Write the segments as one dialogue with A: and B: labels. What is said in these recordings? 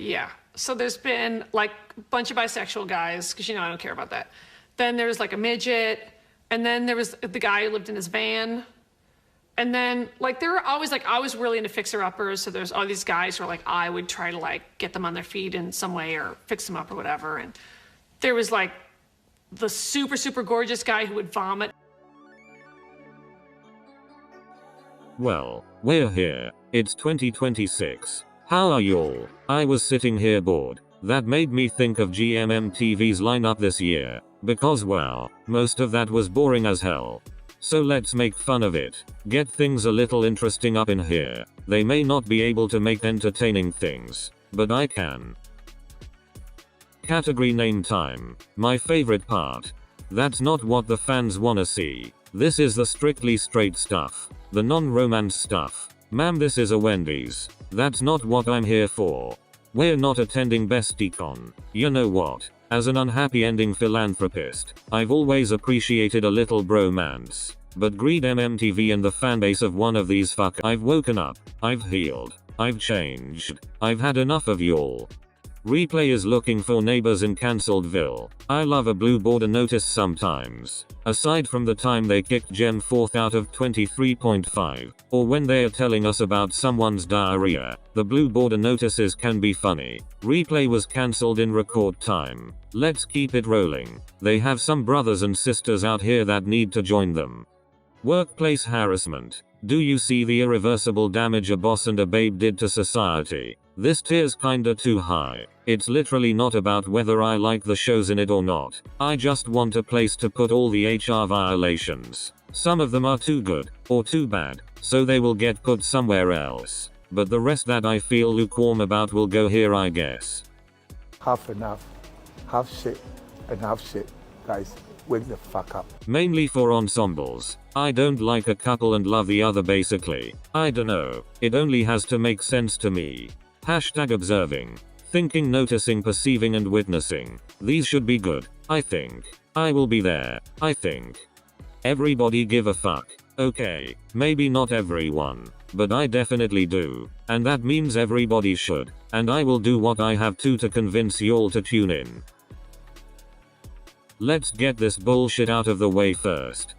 A: Yeah. So there's been like a bunch of bisexual guys, because I don't care about that. Then there was like a midget, and then there was the guy who lived in his van. And then like there were always like I was really into fixer-uppers, so there's all these guys who are like I would try to like get them on their feet in some way or fix them up or whatever. And there was like the super, super gorgeous guy who would vomit.
B: Well, we're here. It's 2026. How are y'all? I was sitting here bored. That made me think of Gmmtv's lineup this year. Because wow, most of that was boring as hell. So let's make fun of it. Get things a little interesting up in here. They may not be able to make entertaining things, but I can. Category name time. My favorite part. That's not what the fans wanna see. This is the strictly straight stuff. The non-romance stuff. Ma'am, this is a Wendy's. That's not what I'm here for. We're not attending BestieCon. You know what? As an unhappy ending philanthropist, I've always appreciated a little bromance. But greed Gmmtv and the fanbase of one of these I've woken up. I've healed. I've changed. I've had enough of y'all. Replay is looking for neighbors in Canceledville. I love a blue border notice sometimes. Aside from the time they kicked geminifourth out of 23.5, or when they are telling us about someone's diarrhea, the blue border notices can be funny. Replay was cancelled in record time. Let's keep it rolling. They have some brothers and sisters out here that need to join them. Workplace harassment. Do you see the irreversible damage a boss and a babe did to society? This tier's kinda too high. It's literally not about whether I like the shows in it or not. I just want a place to put all the HR violations. Some of them are too good, or too bad, so they will get put somewhere else. But the rest that I feel lukewarm about will go here, I guess.
C: Half enough. Half shit and half shit. Guys, wake the fuck up.
B: Mainly for ensembles. I don't like a couple and love the other basically. I dunno. It only has to make sense to me. Hashtag observing. Thinking, noticing, perceiving and witnessing. These should be good, I think. I will be there, I think. Everybody give a fuck. Okay, maybe not everyone, but I definitely do. And that means everybody should. And I will do what I have to convince y'all to tune in. Let's get this bullshit out of the way first.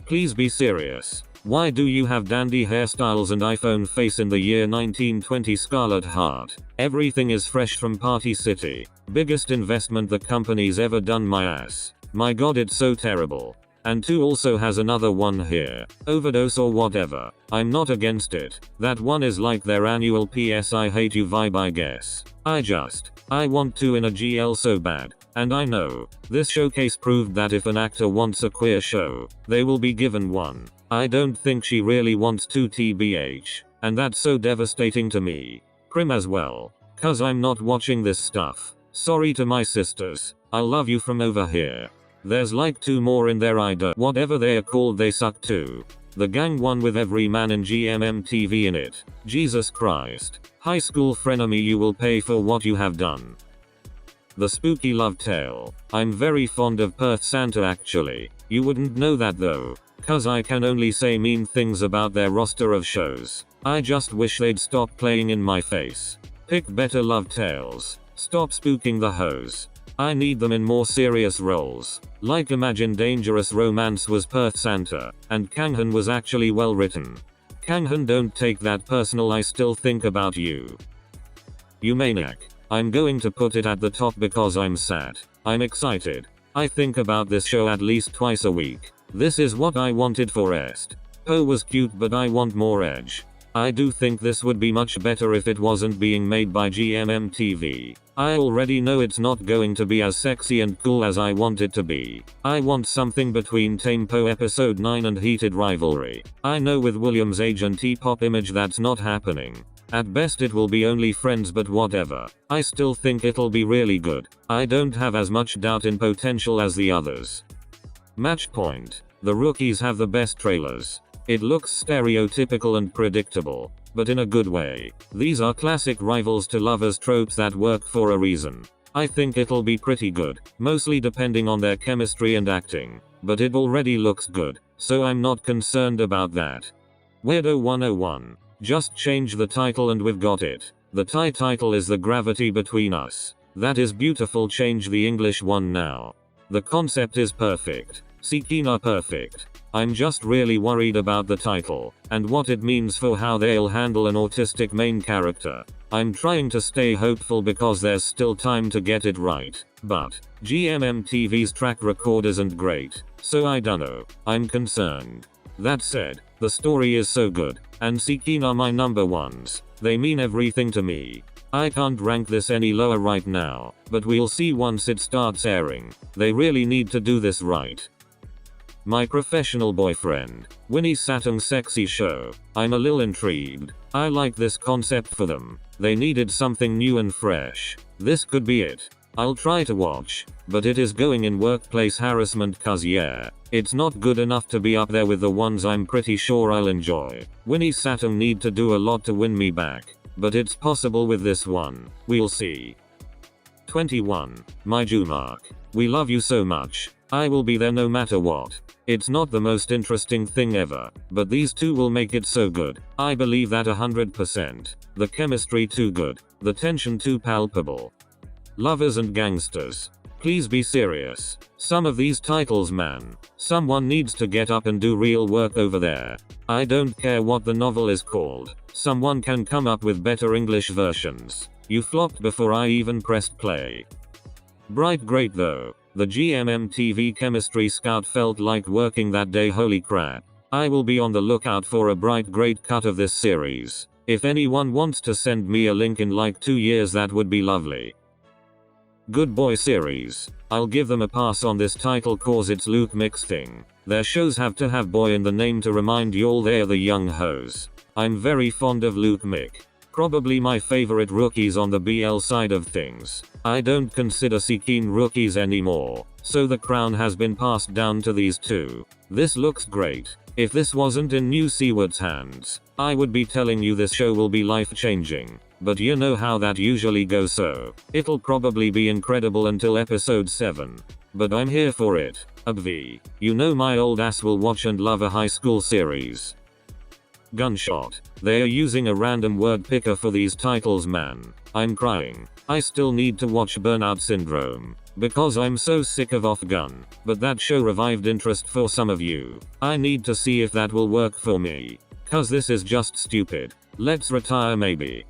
B: Please be serious. Why do you have dandy hairstyles and iPhone face in the year 1920 Scarlet Heart? Everything is fresh from Party City. Biggest investment the company's ever done, my ass. My god, it's so terrible. And 2 also has another one here. Overdose or whatever. I'm not against it. That one is like their annual PS I hate you vibe, I guess. I want 2 in a GL so bad. And I know, this showcase proved that if an actor wants a queer show, they will be given one. I don't think she really wants 2 TBH. And that's so devastating to me. Prim as well. Cause I'm not watching this stuff. Sorry to my sisters. I'll love you from over here. There's like 2 more in there, whatever they are called, they suck too. The gang one with every man in Gmmtv in it. Jesus Christ. High school frenemy, you will pay for what you have done. The spooky love tale. I'm very fond of Perth Santa actually. You wouldn't know that though. Cause I can only say mean things about their roster of shows. I just wish they'd stop playing in my face. Pick better love tales. Stop spooking the hoes. I need them in more serious roles. Like imagine Dangerous Romance was Perth Santa, and Kanghan was actually well written. Kanghan, don't take that personal, I still think about you. You maniac. I'm going to put it at the top because I'm sad. I'm excited. I think about this show at least twice a week. This is what I wanted for Est. Poe was cute, but I want more edge. I do think this would be much better if it wasn't being made by Gmmtv. I already know it's not going to be as sexy and cool as I want it to be. I want something between Tame Poe episode 9 and Heated Rivalry. I know with William's age and T-pop image that's not happening. At best it will be only Friends, but whatever. I still think it'll be really good. I don't have as much doubt in potential as the others. Match point. The rookies have the best trailers. It looks stereotypical and predictable, but in a good way. These are classic rivals to lovers tropes that work for a reason. I think it'll be pretty good, mostly depending on their chemistry and acting. but it already looks good, so I'm not concerned about that. Weirdo 101. Just change the title and we've got it. The title is The Gravity Between Us. That is beautiful, change the English one now. The concept is perfect. Sikina perfect. I'm just really worried about the title, and what it means for how they'll handle an autistic main character. I'm trying to stay hopeful because there's still time to get it right, but Gmmtv's track record isn't great, so I dunno. I'm concerned. That said, the story is so good, and Sikina are my number ones. They mean everything to me. I can't rank this any lower right now, but we'll see once it starts airing. They really need to do this right. My Professional Boyfriend. Winnie Satung's sexy show. I'm a little intrigued. I like this concept for them. They needed something new and fresh. This could be it. I'll try to watch, but it is going in workplace harassment cause yeah, it's not good enough to be up there with the ones I'm pretty sure I'll enjoy. Winnie Satung need to do a lot to win me back, but it's possible with this one. We'll see. 21. My Jumark. We love you so much. I will be there no matter what. It's not the most interesting thing ever, but these two will make it so good. I believe that 100%. The chemistry too good. The tension too palpable. Lovers and gangsters. Please be serious. Some of these titles, man. Someone needs to get up and do real work over there. I don't care what the novel is called. Someone can come up with better English versions. You flopped before I even pressed play. Bright great though. The Gmmtv chemistry scout felt like working that day, holy crap. I will be on the lookout for a bright great cut of this series. If anyone wants to send me a link in like 2 years, that would be lovely. Good Boy series. I'll give them a pass on this title cause it's Luke Mick's thing. Their shows have to have boy in the name to remind y'all they're the young hoes. I'm very fond of Luke Mick. Probably my favorite rookies on the BL side of things. I don't consider Sikine rookies anymore, so the crown has been passed down to these two. This looks great. If this wasn't in New Seaward's hands, I would be telling you this show will be life-changing. But you know how that usually goes, so it'll probably be incredible until episode 7. But I'm here for it. Abv. You know my old ass will watch and love a high school series. Gunshot. They are using a random word picker for these titles, man. I'm crying. I still need to watch Burnout Syndrome, because I'm so sick of Off Gun, but that show revived interest for some of you. I need to see if that will work for me. Cause this is just stupid. Let's retire maybe.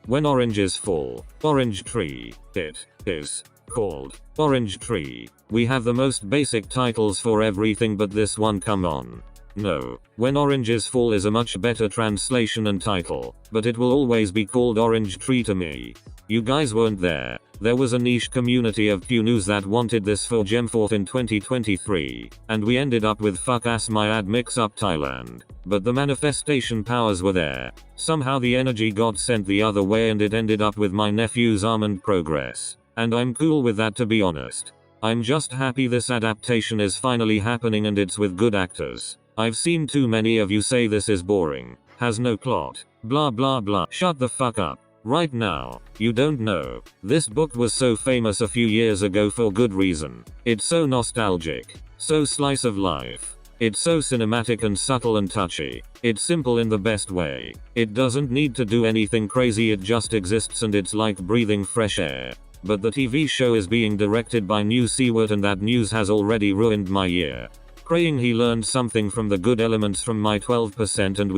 B: When Oranges Fall. Orange Tree. It is called Orange Tree. We have the most basic titles for everything, but this one, come on. No, When Oranges Fall is a much better translation and title, but it will always be called Orange Tree to me. You guys weren't there. There was a niche community of Qnus that wanted this for Gmmtv in 2023, and we ended up with fuck ass my ad mix up Thailand. But the manifestation powers were there. Somehow the energy got sent the other way and it ended up with my nephew's Almond Progress. And I'm cool with that, to be honest. I'm just happy this adaptation is finally happening and it's with good actors. I've seen too many of you say this is boring, has no plot, blah blah blah. Shut the fuck up. Right now, you don't know. This book was so famous a few years ago for good reason. It's so nostalgic, so slice of life. It's so cinematic and subtle and touchy. It's simple in the best way. It doesn't need to do anything crazy, it just exists and it's like breathing fresh air. But the TV show is being directed by New Seaward and that news has already ruined my year. Praying he learned something from the good elements from my 12% and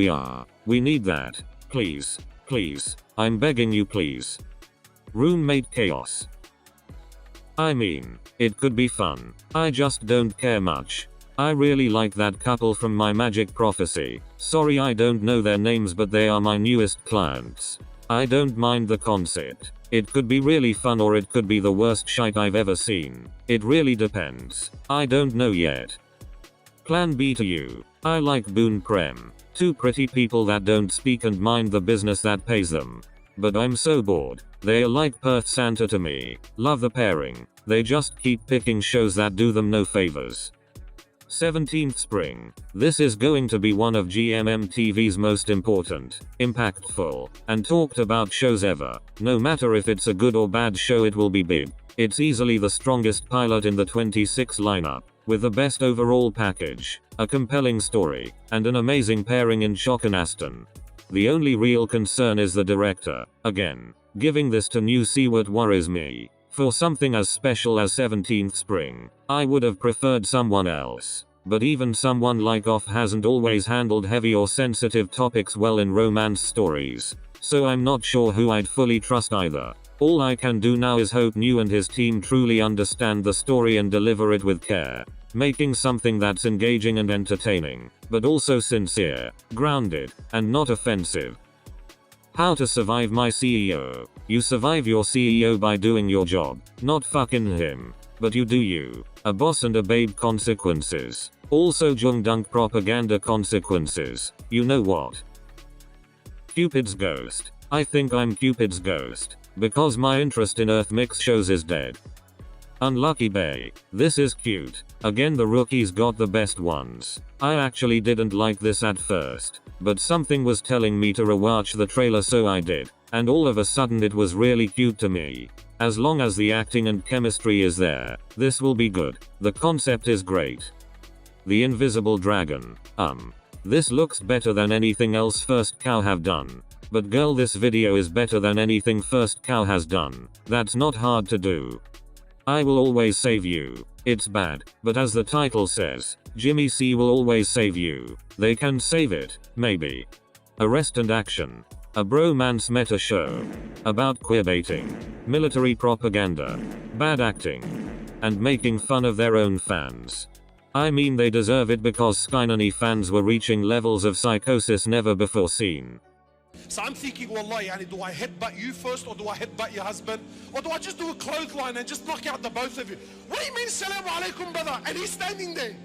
B: we need that. Please. Please. I'm begging you, please. Roommate Chaos. I mean, it could be fun. I just don't care much. I really like that couple from My Magic Prophecy. Sorry I don't know their names, but they are my newest clients. I don't mind the concept. It could be really fun or it could be the worst shite I've ever seen. It really depends. I don't know yet. Plan B to you. I like Boon Prem. Two pretty people that don't speak and mind the business that pays them. But I'm so bored. They are like Perth Santa to me. Love the pairing. They just keep picking shows that do them no favors. 17th Spring. This is going to be one of Gmmtv's most important, impactful, and talked about shows ever. No matter if it's a good or bad show, it will be big. It's easily the strongest pilot in the 26 lineup. with the best overall package, a compelling story, and an amazing pairing in Shock and Aston. The only real concern is the director. Again, giving this to New Siewert worries me. For something as special as 17th Spring, I would have preferred someone else. But even someone like Off hasn't always handled heavy or sensitive topics well in romance stories. So I'm not sure who I'd fully trust either. All I can do now is hope New and his team truly understand the story and deliver it with care, making something that's engaging and entertaining, but also sincere, grounded, and not offensive. How to survive my CEO. You survive your CEO by doing your job, not fucking him. But you do you. A boss and a babe consequences. Also Jungdunk propaganda consequences. You know what? Cupid's ghost. I think I'm Cupid's ghost. Because my interest in Earth mix shows is dead. Unlucky Bay. This is cute. Again the rookies got the best ones. I actually didn't like this at first, but something was telling me to rewatch the trailer so I did, and all of a sudden it was really cute to me. As long as the acting and chemistry is there, this will be good. The concept is great. The Invisible Dragon. This looks better than anything else First Cow have done. But girl, this video is better than anything First Cow has done. That's not hard to do. I will always save you. It's bad, but as the title says, Jimmy C will always save you. They can save it, maybe. Arrest and Action. A bromance meta show. About queerbaiting, military propaganda, bad acting, and making fun of their own fans. I mean they deserve it because skynani fans were reaching levels of psychosis never before seen.
D: So I'm thinking, wallahi, yani, do I headbutt you first, or do I headbutt your husband? Or do I just do a clothesline and just knock out the both of you? What do you mean, Salaam alaikum, brother? And he's standing there.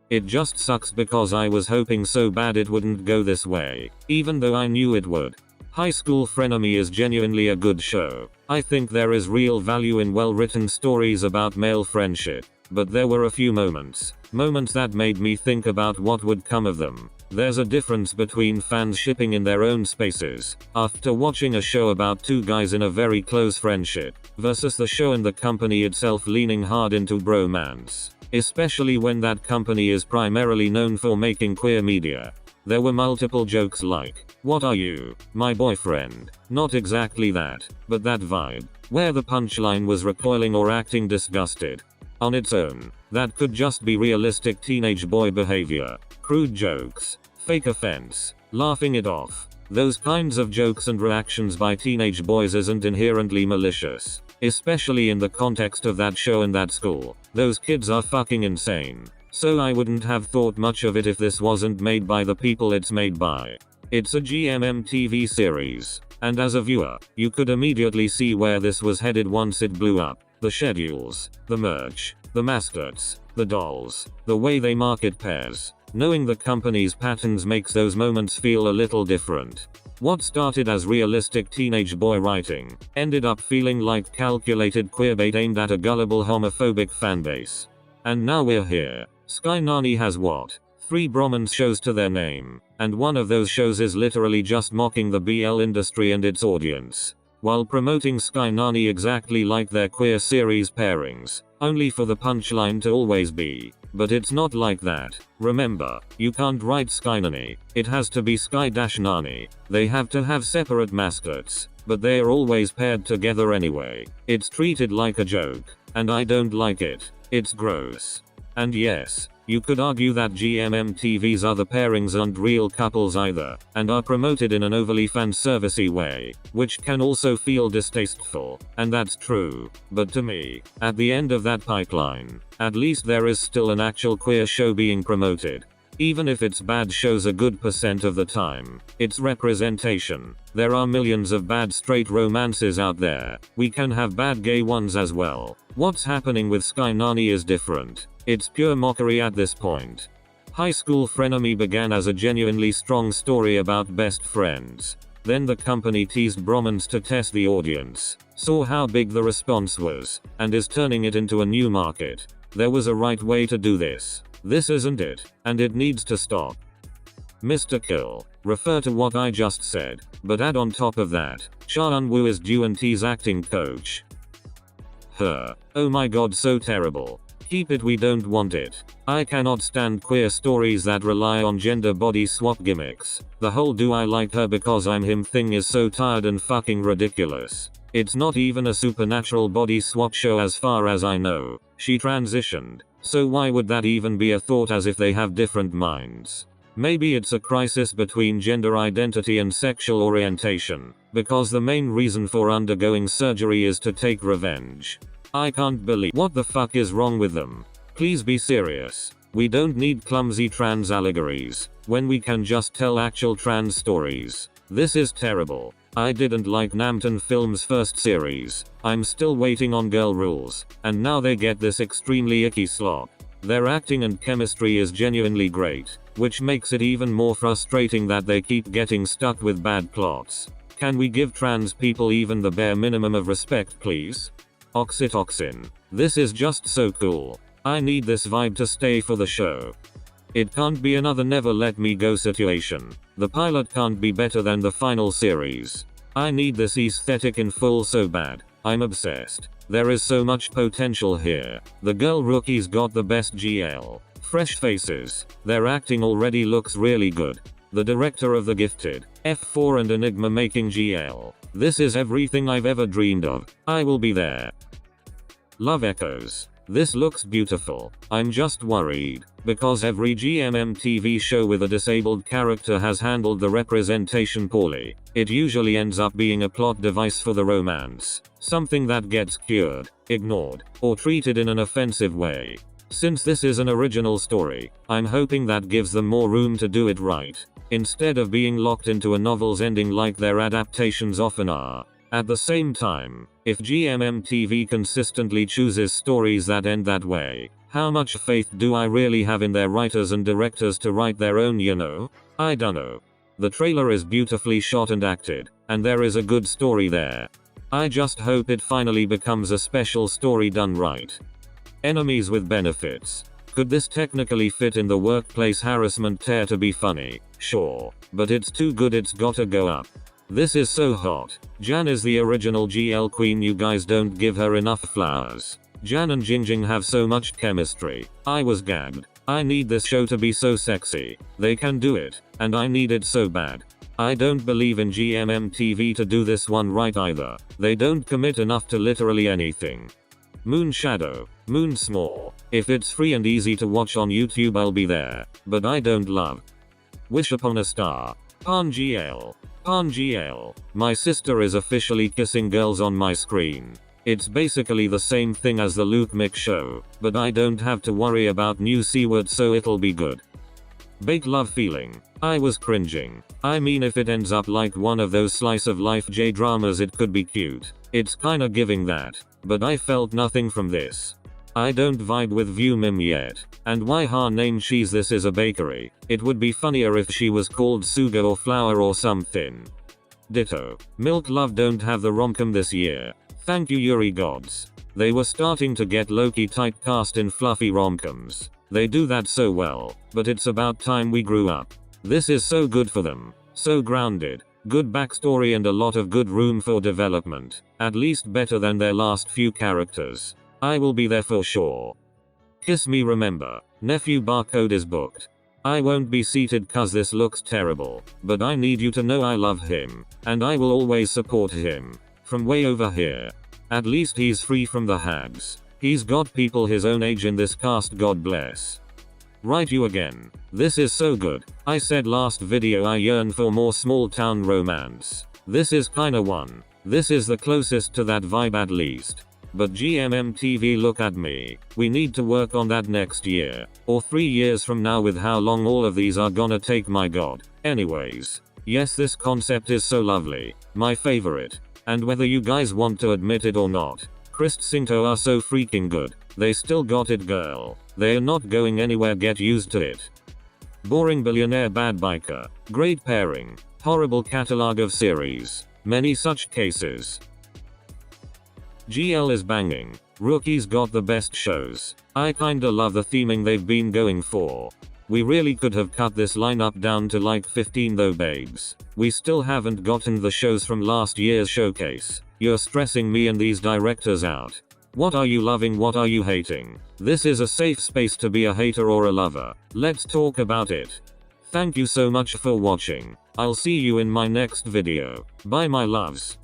B: It just sucks because I was hoping so bad it wouldn't go this way, even though I knew it would. High School Frenemy is genuinely a good show. I think there is real value in well-written stories about male friendship, but there were a few moments that made me think about what would come of them. There's a difference between fans shipping in their own spaces, after watching a show about two guys in a very close friendship, versus the show and the company itself leaning hard into bromance. Especially when that company is primarily known for making queer media. There were multiple jokes like, "What are you, my boyfriend?" Not exactly that, but that vibe, where the punchline was recoiling or acting disgusted. On its own, that could just be realistic teenage boy behavior. Crude jokes, fake offense, laughing it off. Those kinds of jokes and reactions by teenage boys isn't inherently malicious. Especially in the context of that show and that school. Those kids are fucking insane. So I wouldn't have thought much of it if this wasn't made by the people it's made by. It's a Gmmtv series. And as a viewer, you could immediately see where this was headed once it blew up. The schedules, the merch, the mascots, the dolls, the way they market pairs. Knowing the company's patterns makes those moments feel a little different. What started as realistic teenage boy writing, ended up feeling like calculated queerbait aimed at a gullible homophobic fanbase. And now we're here. Skynani has what? 3 bromance shows to their name, and one of those shows is literally just mocking the BL industry and its audience, while promoting Skynani exactly like their queer series pairings, only for the punchline to always be, "But it's not like that. Remember, you can't write Skynani, it has to be Sky-Nani. They have to have separate mascots, but they are always paired together anyway. It's treated like a joke, and I don't like it. It's gross." And yes, you could argue that Gmmtv's other pairings aren't real couples either, and are promoted in an overly fan-servicey way, which can also feel distasteful, and that's true. But to me, at the end of that pipeline, at least there is still an actual queer show being promoted. Even if it's bad shows a good % of the time, it's representation. There are millions of bad straight romances out there. We can have bad gay ones as well. What's happening with Skynani is different. It's pure mockery at this point. High School Frenemy began as a genuinely strong story about best friends. Then the company teased bromance to test the audience, saw how big the response was, and is turning it into a new market. There was a right way to do this. This isn't it, and it needs to stop. Mr. Kill. Refer to what I just said, but add on top of that, Cha Eun-woo is Ju-N-T's acting coach. Her. Oh my god, so terrible. Keep it, we don't want it. I cannot stand queer stories that rely on gender body swap gimmicks. The whole do I like her because I'm him thing is so tired and fucking ridiculous. It's not even a supernatural body swap show as far as I know. She transitioned. So why would that even be a thought, as if they have different minds? Maybe it's a crisis between gender identity and sexual orientation, because the main reason for undergoing surgery is to take revenge. I can't believe what the fuck is wrong with them. Please be serious. We don't need clumsy trans allegories, when we can just tell actual trans stories. This is terrible. I didn't like Gmmtv Films' first series. I'm still waiting on Girl Rules, and now they get this extremely icky slop. Their acting and chemistry is genuinely great, which makes it even more frustrating that they keep getting stuck with bad plots. Can we give trans people even the bare minimum of respect, please? Oxytocin. This is just so cool. I need this vibe to stay for the show. It can't be another Never Let Me Go situation. The pilot can't be better than the final series. I need this aesthetic in full so bad. I'm obsessed. There is so much potential here. The girl rookies got the best GL. Fresh faces. Their acting already looks really good. The director of The Gifted, F4 and Enigma making GL. This is everything I've ever dreamed of. I will be there. Love Echoes. This looks beautiful. I'm just worried, because every Gmmtv show with a disabled character has handled the representation poorly. It usually ends up being a plot device for the romance. Something that gets cured, ignored, or treated in an offensive way. Since this is an original story, I'm hoping that gives them more room to do it right, instead of being locked into a novel's ending like their adaptations often are. At the same time, if Gmmtv consistently chooses stories that end that way, how much faith do I really have in their writers and directors to write their own, you know? I dunno. The trailer is beautifully shot and acted, and there is a good story there. I just hope it finally becomes a special story done right. Enemies with benefits. Could this technically fit in the workplace harassment tear to be funny? Sure. But it's too good, it's gotta go up. This is so hot. Jan is the original GL queen, you guys don't give her enough flowers. Jan and Jingjing have so much chemistry. I was gagged. I need this show to be so sexy. They can do it, and I need it so bad. I don't believe in Gmmtv to do this one right either. They don't commit enough to literally anything. Moon Shadow. Moon Small. If it's free and easy to watch on YouTube, I'll be there. But I don't love. Wish Upon a Star. Pan GL. Pan GL. My sister is officially kissing girls on my screen. It's basically the same thing as the Luke Mick show, but I don't have to worry about new C-word, so it'll be good. Bake Love Feeling. I was cringing. I mean, if it ends up like one of those slice of life J-dramas, it could be cute. It's kinda giving that, but I felt nothing from this. I don't vibe with View Mim yet. And why her name cheese, this is a bakery. It would be funnier if she was called Sugar or Flour or something. Ditto. Milk Love don't have the romcom this year. Thank you, Yuri gods. They were starting to get low-key typecast in fluffy romcoms. They do that so well, but it's about time we grew up. This is so good for them. So grounded. Good backstory and a lot of good room for development. At least better than their last few characters. I will be there for sure. Kiss Me Remember. Nephew Barcode is booked. I won't be seated cause this looks terrible, but I need you to know I love him, and I will always support him. From way over here. At least he's free from the hags. He's got people his own age in this cast, God bless. Right, you again. This is so good. I said last video I yearn for more small town romance. This is kinda one. This is the closest to that vibe at least. But Gmmtv, look at me. We need to work on that next year. Or 3 years from now, with how long all of these are gonna take, my god. Anyways. Yes, this concept is so lovely. My favorite. And whether you guys want to admit it or not, Christ Cinto are so freaking good. They still got it, girl. They are not going anywhere, get used to it. Boring Billionaire Bad Biker. Great pairing. Horrible catalog of series. Many such cases. GL is banging. Rookies got the best shows. I kinda love the theming they've been going for. We really could have cut this lineup down to like 15 though, babes. We still haven't gotten the shows from last year's showcase. You're stressing me and these directors out. What are you loving? What are you hating? This is a safe space to be a hater or a lover. Let's talk about it. Thank you so much for watching. I'll see you in my next video. Bye my loves.